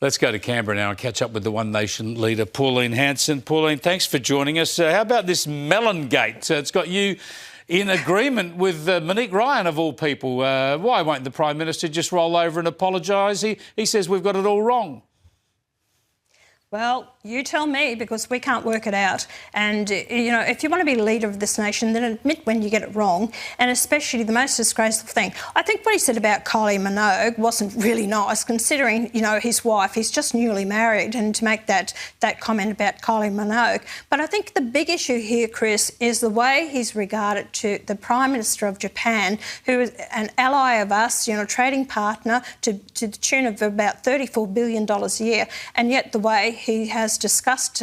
Let's go to Canberra now and catch up with the One Nation leader, Pauline Hanson. Pauline, thanks for joining us. How about this Melon gate? It's got you in agreement with Monique Ryan, of all people. Why won't the Prime Minister just roll over and apologise? He says we've got it all wrong. Well, you tell me, because we can't work it out. And, you know, if you want to be the leader of this nation, then admit when you get it wrong, and especially the most disgraceful thing. I think what he said about Kylie Minogue wasn't really nice, considering, you know, his wife, he's just newly married, and to make that comment about Kylie Minogue. But I think the big issue here, Chris, is the way he's regarded to the Prime Minister of Japan, who is an ally of us, you know, trading partner to the tune of about $34 billion a year, and yet the way he has discussed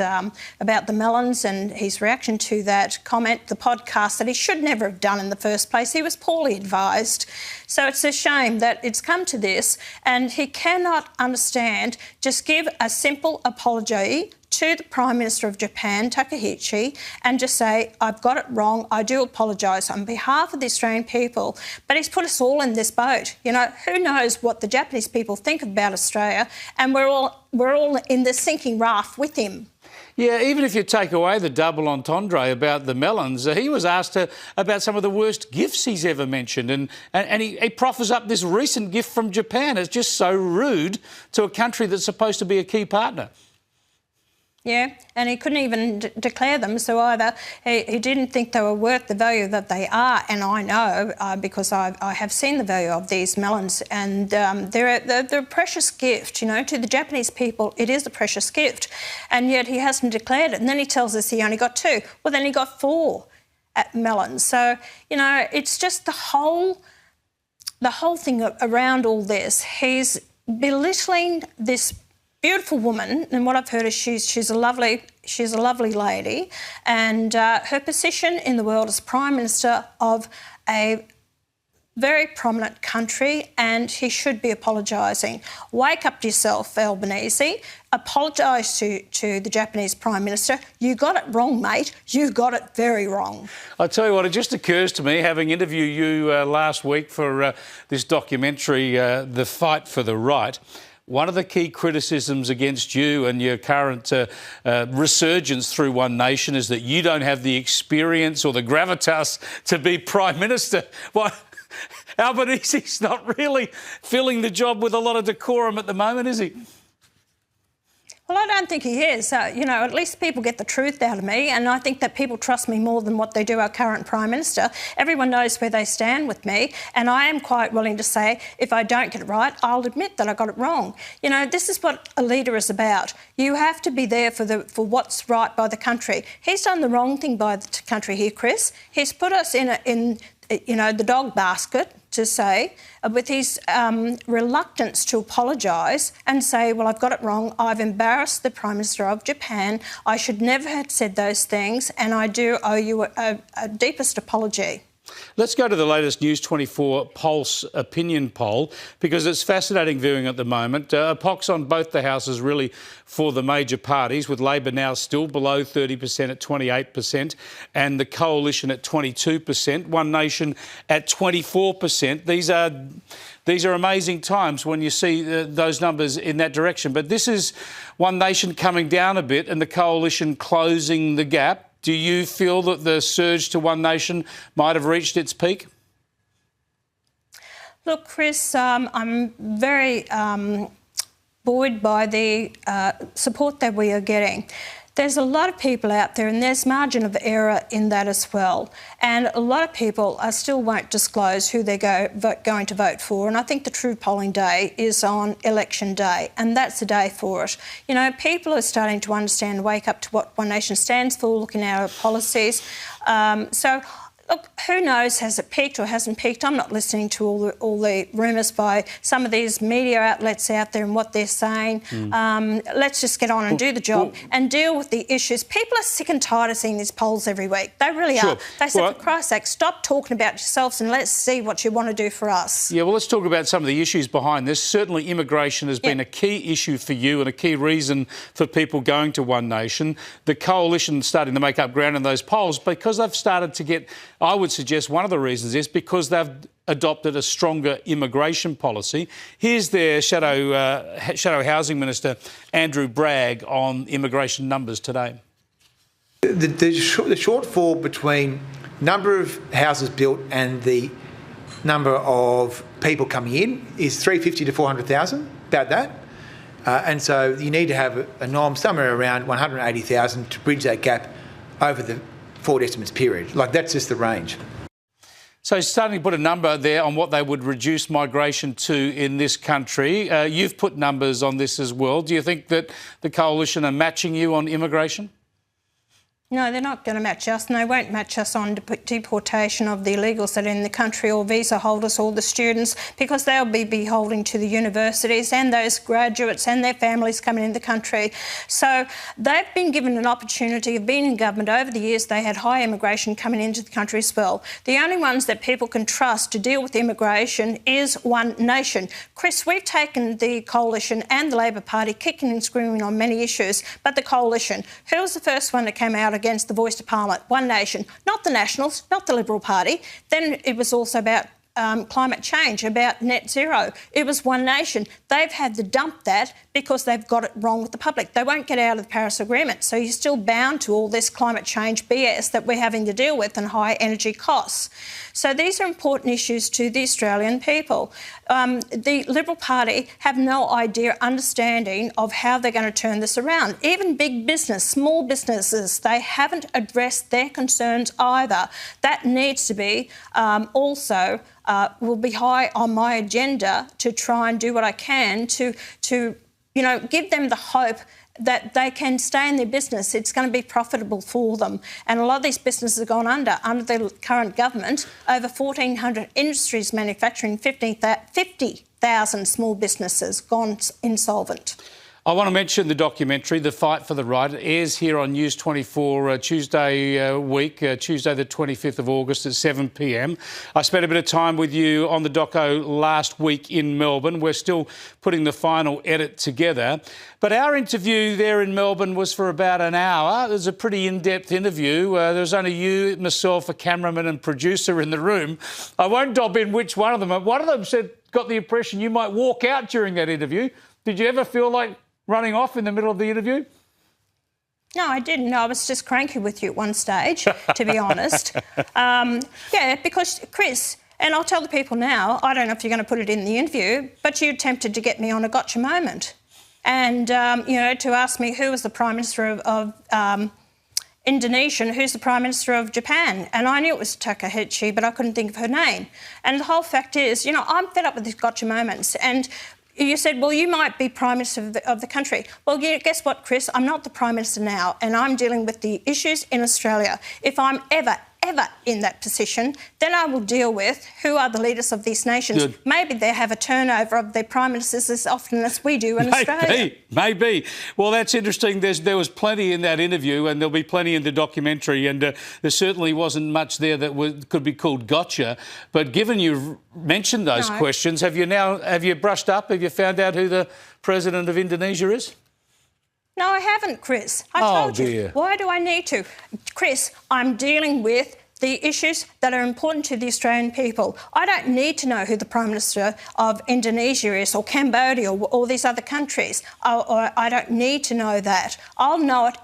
about the melons and his reaction to that comment, the podcast that he should never have done in the first place. He was poorly advised. So it's a shame that it's come to this, and he cannot understand. Just give a simple apology to the Prime Minister of Japan, Takaichi, and just say, I've got it wrong, I do apologise on behalf of the Australian people. But he's put us all in this boat. You know, who knows what the Japanese people think about Australia, and we're all in this sinking raft with him. Yeah, even if you take away the double entendre about the melons, he was asked about some of the worst gifts he's ever mentioned, and he proffers up this recent gift from Japan. It's just so rude to a country that's supposed to be a key partner. Yeah, and he couldn't even declare them, so either he didn't think they were worth the value that they are, and I know because I have seen the value of these melons, and they're a precious gift, you know, to the Japanese people. It is a precious gift, and yet he hasn't declared it. And then he tells us he only got 2. Well, then he got 4 melons. So, you know, it's just the whole thing around all this. He's belittling this beautiful woman, and what I've heard is she's a lovely lady, and her position in the world as Prime Minister of a very prominent country, and he should be apologising. Wake up to yourself, Albanese. Apologise to the Japanese Prime Minister. You got it wrong, mate. You got it very wrong. I tell you what, it just occurs to me, having interviewed you last week for this documentary, The Fight for the Right, one of the key criticisms against you and your current resurgence through One Nation is that you don't have the experience or the gravitas to be Prime Minister. Well, Albanese's not really filling the job with a lot of decorum at the moment, is he? Well, I don't think he is. You know, at least people get the truth out of me, and I think that people trust me more than what they do our current Prime Minister. Everyone knows where they stand with me, and I am quite willing to say, if I don't get it right, I'll admit that I got it wrong. You know, this is what a leader is about. You have to be there for what's right by the country. He's done the wrong thing by the country here, Chris. He's put us in you know, the dog basket, to say, with his reluctance to apologise and say, well, I've got it wrong, I've embarrassed the Prime Minister of Japan, I should never have said those things, and I do owe you a deepest apology. Let's go to the latest News 24 Pulse opinion poll, because it's fascinating viewing at the moment. A pox on both the houses really for the major parties, with Labor now still below 30% at 28% and the Coalition at 22%, One Nation at 24%. These are amazing times when you see those numbers in that direction. But this is One Nation coming down a bit and the Coalition closing the gap. Do you feel that the surge to One Nation might have reached its peak? Look, Chris, I'm very buoyed by the support that we are getting. There's a lot of people out there, and there's margin of error in that as well. And a lot of people still won't disclose who they're going to vote for. And I think the true polling day is on election day, and that's the day for it. You know, people are starting to understand, wake up to what One Nation stands for, looking at our policies. So, look, who knows, has it peaked or hasn't peaked? I'm not listening to all the rumours by some of these media outlets out there and what they're saying. Let's just get on and do the job and deal with the issues. People are sick and tired of seeing these polls every week. They really are. They say, for Christ's sake, stop talking about yourselves and let's see what you want to do for us. Yeah, well, let's talk about some of the issues behind this. Certainly immigration has been a key issue for you and a key reason for people going to One Nation. The Coalition starting to make up ground in those polls because they've started to get, I would suggest one of the reasons is because they've adopted a stronger immigration policy. Here's their shadow housing minister, Andrew Bragg, on immigration numbers today. The shortfall between number of houses built and the number of people coming in is 350 to 400,000, about that. And so you need to have a norm somewhere around 180,000 to bridge that gap over the forward estimates period. Like, that's just the range. So starting to put a number there on what they would reduce migration to in this country. You've put numbers on this as well. Do you think that the Coalition are matching you on immigration? No, they're not going to match us, and they won't match us on deportation of the illegals that are in the country, or visa holders, or the students, because they'll be beholden to the universities and those graduates and their families coming in the country. So they've been given an opportunity of being in government over the years. They had high immigration coming into the country as well. The only ones that people can trust to deal with immigration is One Nation. Chris, we've taken the Coalition and the Labor Party kicking and screaming on many issues, but the Coalition, who was the first one that came out against the voice of Parliament? One Nation, not the Nationals, not the Liberal Party. Then it was also about climate change, about net zero. It was One Nation. They've had to dump that because they've got it wrong with the public. They won't get out of the Paris Agreement, so you're still bound to all this climate change BS that we're having to deal with and high energy costs. So these are important issues to the Australian people. The Liberal Party have no idea, understanding of how they're going to turn this around. Even big business, small businesses, they haven't addressed their concerns either. That needs to be also will be high on my agenda to try and do what I can to give them the hope that they can stay in their business. It's going to be profitable for them. And a lot of these businesses have gone under the current government. Over 1,400 industries manufacturing, 50,000 small businesses gone insolvent. I want to mention the documentary, The Fight for the Right. It airs here on News 24 Tuesday week, Tuesday the 25th of August at 7 p.m. I spent a bit of time with you on the doco last week in Melbourne. We're still putting the final edit together. But our interview there in Melbourne was for about an hour. It was a pretty in-depth interview. There was only you, myself, a cameraman and producer in the room. I won't dob in which one of them. One of them got the impression you might walk out during that interview. Did you ever feel like running off in the middle of the interview? No, I didn't. I was just cranky with you at one stage, to be honest. Because, Chris, and I'll tell the people now, I don't know if you're going to put it in the interview, but you attempted to get me on a gotcha moment. And, to ask me who was the Prime Minister of Indonesia and who's the Prime Minister of Japan. And I knew it was Takaichi, but I couldn't think of her name. And the whole fact is, I'm fed up with these gotcha moments. And you said, well, you might be Prime Minister of the country. Well, guess what, Chris? I'm not the Prime Minister now, and I'm dealing with the issues in Australia. If I'm ever in that position, then I will deal with who are the leaders of these nations. Good. Maybe they have a turnover of their Prime Ministers as often as we do in Australia. Maybe. Well, that's interesting. There was plenty in that interview, and there'll be plenty in the documentary, and there certainly wasn't much there that could be called gotcha. But given you've mentioned those questions, have you brushed up? Have you found out who the President of Indonesia is? No, I haven't, Chris. I told you. Why do I need to? Chris, I'm dealing with the issues that are important to the Australian people. I don't need to know who the Prime Minister of Indonesia is, or Cambodia, or all these other countries. Or I don't need to know that. I'll know it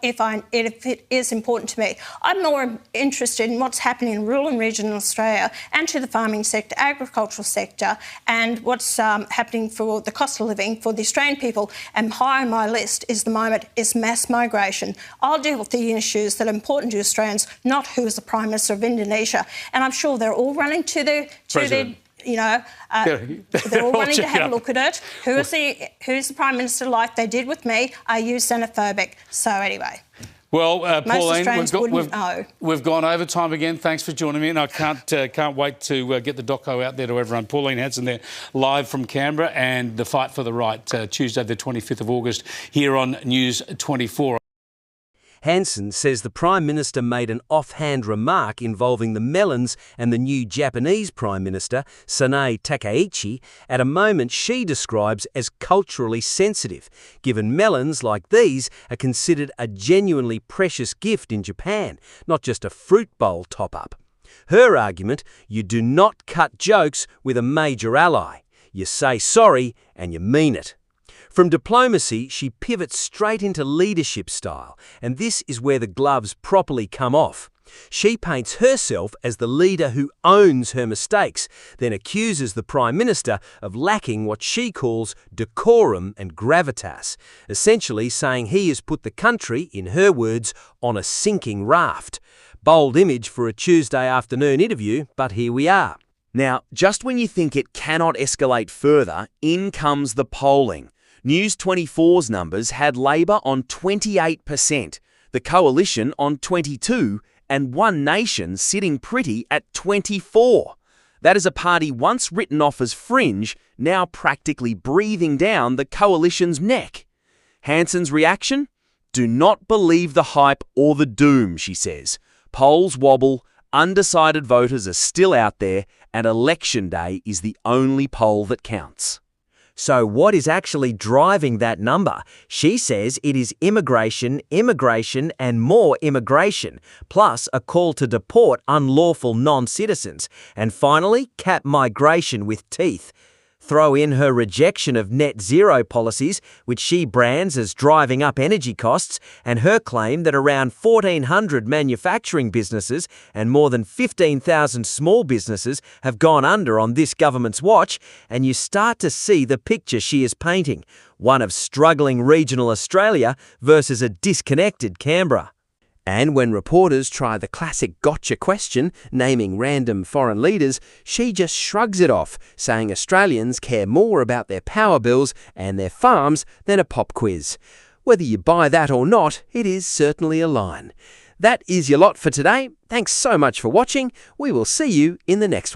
if it is important to me. I'm more interested in what's happening in rural and regional Australia and to the farming sector, agricultural sector, and what's happening for the cost of living for the Australian people. And high on my list is mass migration. I'll deal with the issues that are important to Australians, not who is the Prime Minister of Indonesia. And I'm sure they're all running to their they're all wanting to have a look at it. Who's the Prime Minister like they did with me? Are you xenophobic? So anyway. Well, Pauline, we've gone over time again. Thanks for joining me, and I can't wait to get the doco out there to everyone. Pauline Hanson there, live from Canberra, and The Fight for the Right, Tuesday the 25th of August, here on News 24. Hanson says the Prime Minister made an offhand remark involving the Melons and the new Japanese Prime Minister, Sanae Takaichi, at a moment she describes as culturally sensitive, given melons like these are considered a genuinely precious gift in Japan, not just a fruit bowl top-up. Her argument, you do not cut jokes with a major ally. You say sorry and you mean it. From diplomacy, she pivots straight into leadership style, and this is where the gloves properly come off. She paints herself as the leader who owns her mistakes, then accuses the Prime Minister of lacking what she calls decorum and gravitas, essentially saying he has put the country, in her words, on a sinking raft. Bold image for a Tuesday afternoon interview, but here we are. Now, just when you think it cannot escalate further, in comes the polling. News 24's numbers had Labor on 28%, the Coalition on 22%, and One Nation sitting pretty at 24%. That is a party once written off as fringe, now practically breathing down the Coalition's neck. Hanson's reaction? Do not believe the hype or the doom, she says. Polls wobble, undecided voters are still out there, and Election Day is the only poll that counts. So what is actually driving that number? She says it is immigration, and more immigration, plus a call to deport unlawful non-citizens, and finally, cap migration with teeth. Throw in her rejection of net zero policies, which she brands as driving up energy costs, and her claim that around 1,400 manufacturing businesses and more than 15,000 small businesses have gone under on this government's watch, and you start to see the picture she is painting, one of struggling regional Australia versus a disconnected Canberra. And when reporters try the classic gotcha question, naming random foreign leaders, she just shrugs it off, saying Australians care more about their power bills and their farms than a pop quiz. Whether you buy that or not, it is certainly a line. That is your lot for today. Thanks so much for watching. We will see you in the next one.